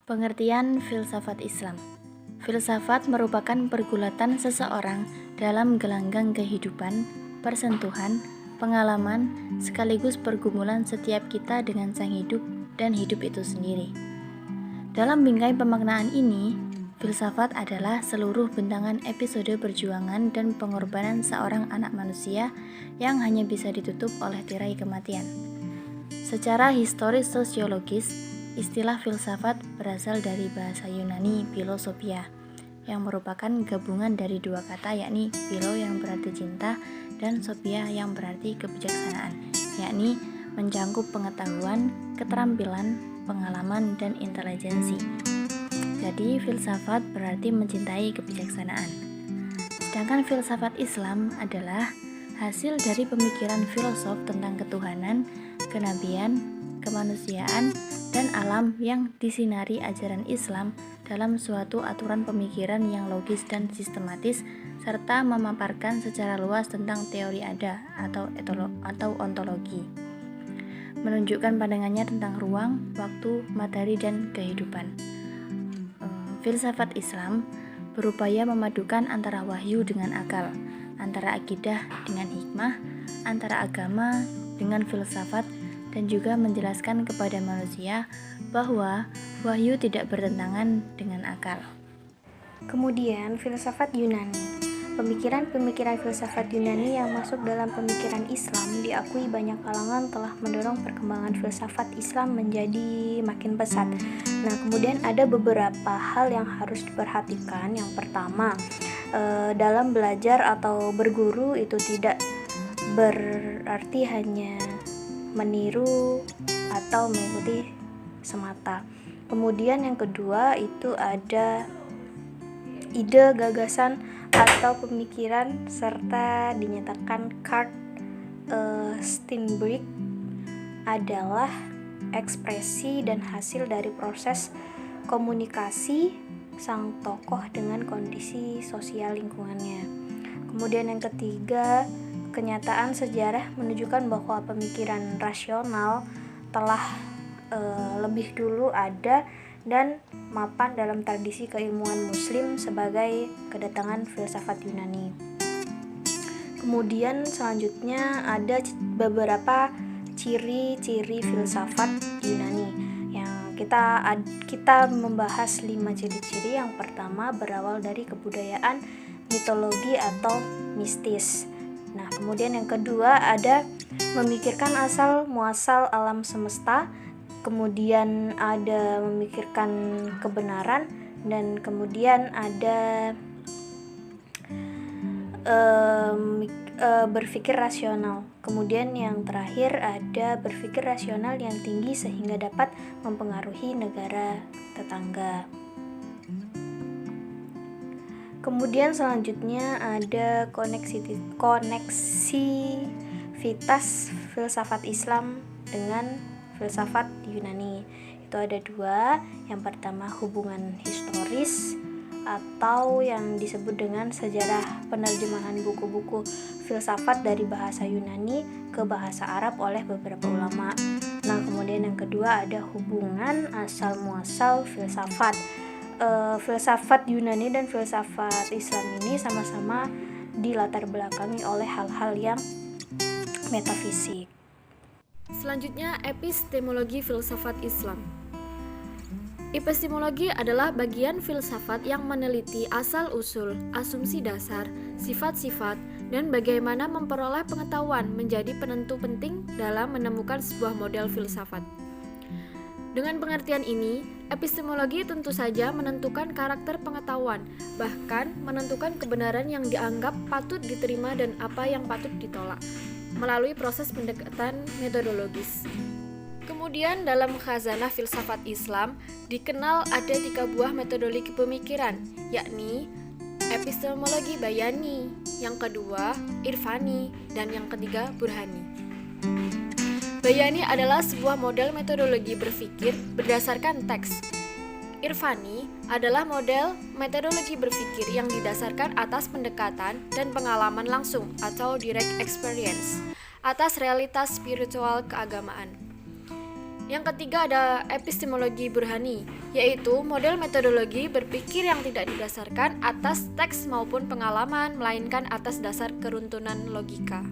Pengertian filsafat Islam. Filsafat merupakan pergulatan seseorang dalam gelanggang kehidupan, persentuhan, pengalaman, sekaligus pergumulan setiap kita dengan sang hidup dan hidup itu sendiri. Dalam bingkai pemaknaan ini, filsafat adalah seluruh bentangan episode perjuangan dan pengorbanan seorang anak manusia yang hanya bisa ditutup oleh tirai kematian. Secara historis sosiologis, istilah filsafat berasal dari bahasa Yunani philosophia, yang merupakan gabungan dari dua kata, yakni philo yang berarti cinta dan sophia yang berarti kebijaksanaan, yakni mencakup pengetahuan, keterampilan, pengalaman, dan intelijensi. Jadi filsafat berarti mencintai kebijaksanaan. Sedangkan filsafat Islam adalah hasil dari pemikiran filosof tentang ketuhanan, kenabian, kemanusiaan, dan alam yang disinari ajaran Islam dalam suatu aturan pemikiran yang logis dan sistematis, serta memaparkan secara luas tentang teori ada atau ontologi, menunjukkan pandangannya tentang ruang, waktu, materi, dan kehidupan. Filsafat Islam berupaya memadukan antara wahyu dengan akal, antara akidah dengan hikmah, antara agama dengan filsafat, dan juga menjelaskan kepada manusia bahwa wahyu tidak bertentangan dengan akal. Kemudian, filsafat Yunani. Pemikiran-pemikiran filsafat Yunani yang masuk dalam pemikiran Islam diakui banyak kalangan telah mendorong perkembangan filsafat Islam menjadi makin pesat. Nah, kemudian ada beberapa hal yang harus diperhatikan. Yang pertama, dalam belajar atau berguru itu tidak berarti hanya meniru atau mengikuti semata. Kemudian yang kedua itu ada ide, gagasan, atau pemikiran serta dinyatakan Karl Steinbrück adalah ekspresi dan hasil dari proses komunikasi sang tokoh dengan kondisi sosial lingkungannya. Kemudian yang ketiga, kenyataan sejarah menunjukkan bahwa pemikiran rasional telah lebih dulu ada dan mapan dalam tradisi keilmuan Muslim sebagai kedatangan filsafat Yunani. Kemudian selanjutnya ada beberapa ciri-ciri filsafat Yunani yang kita membahas 5 ciri-ciri. Yang pertama berawal dari kebudayaan, mitologi atau mistis. Nah, kemudian yang kedua ada memikirkan asal muasal alam semesta, kemudian ada memikirkan kebenaran, dan kemudian ada berpikir rasional. Kemudian yang terakhir ada berpikir rasional yang tinggi sehingga dapat mempengaruhi negara tetangga. Kemudian selanjutnya ada koneksivitas filsafat Islam dengan filsafat Yunani. Itu ada dua. Yang pertama hubungan historis atau yang disebut dengan sejarah penerjemahan buku-buku filsafat dari bahasa Yunani ke bahasa Arab oleh beberapa ulama. Nah, kemudian yang kedua ada hubungan asal muasal filsafat. Filsafat Yunani dan filsafat Islam ini sama-sama dilatar belakangi oleh hal-hal yang metafisik. Selanjutnya, epistemologi filsafat Islam. Epistemologi adalah bagian filsafat yang meneliti asal-usul, asumsi dasar, sifat-sifat, dan bagaimana memperoleh pengetahuan menjadi penentu penting dalam menemukan sebuah model filsafat. Dengan pengertian ini, epistemologi tentu saja menentukan karakter pengetahuan, bahkan menentukan kebenaran yang dianggap patut diterima dan apa yang patut ditolak, melalui proses pendekatan metodologis. Kemudian dalam khazanah filsafat Islam, dikenal ada 3 buah metodologi pemikiran, yakni epistemologi bayani, yang kedua irfani, dan yang ketiga burhani. Bayani adalah sebuah model metodologi berpikir berdasarkan teks. Irfani adalah model metodologi berpikir yang didasarkan atas pendekatan dan pengalaman langsung atau direct experience atas realitas spiritual keagamaan. Yang ketiga ada epistemologi burhani, yaitu model metodologi berpikir yang tidak didasarkan atas teks maupun pengalaman, melainkan atas dasar keruntuhan logika.